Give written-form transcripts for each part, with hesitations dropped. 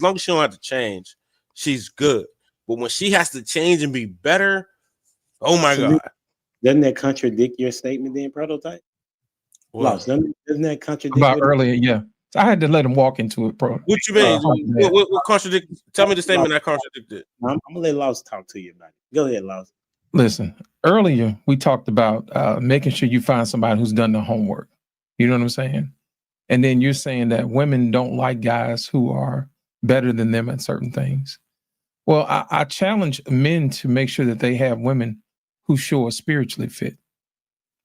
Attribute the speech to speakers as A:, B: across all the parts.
A: long as she don't have to change, she's good. But when she has to change and be better, oh my God.
B: Doesn't that contradict your statement then, Prototype? Lost. Doesn't that contradict
C: about earlier? Yeah. So I had to let him walk into it, bro.
A: What you mean? What contradict? Tell me the statement that contradicted.
B: I'm gonna let Lost talk to you about it. Go ahead, Lost.
C: Listen, earlier we talked about making sure you find somebody who's done the homework. You know what I'm saying? And then you're saying that women don't like guys who are better than them at certain things. Well, I challenge men to make sure that they have women who show are spiritually fit,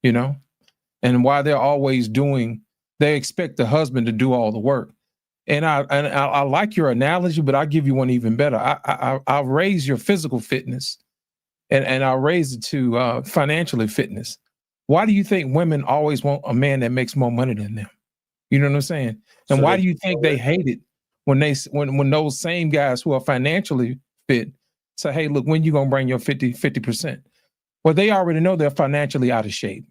C: you know? And while they're always they expect the husband to do all the work. And I like your analogy, but I'll give you one even better. I'll raise your physical fitness and I'll raise it to financially fitness. Why do you think women always want a man that makes more money than them? You know what I'm saying? And why do you think they hate it when those same guys who are financially fit say, hey, look, when you gonna bring your 50%? Well, they already know they're financially out of shape.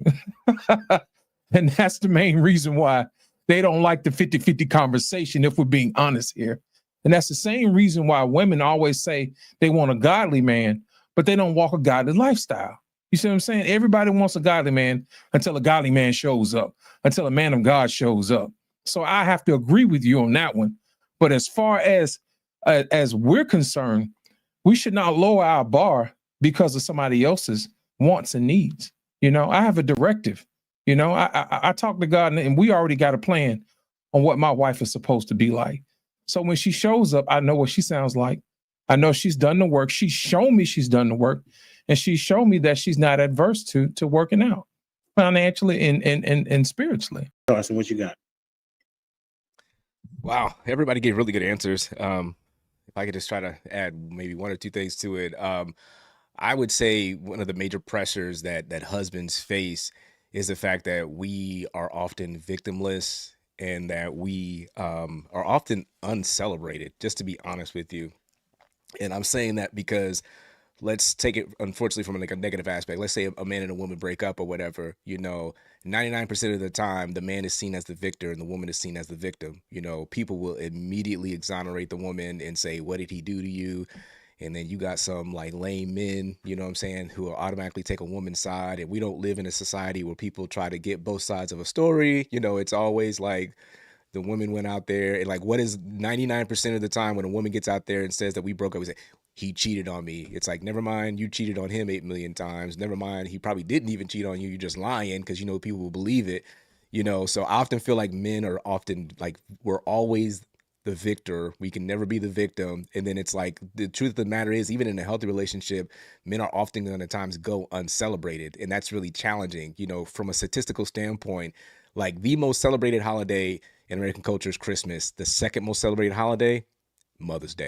C: And that's the main reason why they don't like the 50-50 conversation, if we're being honest here. And that's the same reason why women always say they want a godly man, but they don't walk a godly lifestyle. You see what I'm saying? Everybody wants a godly man until a godly man shows up, until a man of God shows up. So I have to agree with you on that one. But as far as we're concerned, we should not lower our bar because of somebody else's wants and needs. You know, I have a directive. You know, I talk to God and we already got a plan on what my wife is supposed to be like. So when she shows up, I know what she sounds like. I know she's done the work. She's shown me she's done the work. And she's shown me that she's not adverse to working out financially and spiritually.
B: Carson, what you got?
D: Wow, everybody gave really good answers. If I could just try to add maybe one or two things to it. I would say one of the major pressures that husbands face is the fact that we are often victimless and that we are often uncelebrated, just to be honest with you. And I'm saying that because let's take it, unfortunately, from like a negative aspect. Let's say a man and a woman break up or whatever, 99% of the time, the man is seen as the victor and the woman is seen as the victim. People will immediately exonerate the woman and say, what did he do to you? And then you got some like lame men, you know what I'm saying, who will automatically take a woman's side. And we don't live in a society where people try to get both sides of a story. It's always like the woman went out there and like, what is 99% of the time when a woman gets out there and says that we broke up, we say, he cheated on me. It's like, never mind, you cheated on him 8 million times. Never mind, he probably didn't even cheat on you. You're just lying because, people will believe it, So I often feel like men are often like, we're always the victor. We can never be the victim. And then it's like, the truth of the matter is, even in a healthy relationship, men are often going to times go uncelebrated. And that's really challenging, from a statistical standpoint. Like the most celebrated holiday in American culture is Christmas. The second most celebrated holiday, Mother's Day.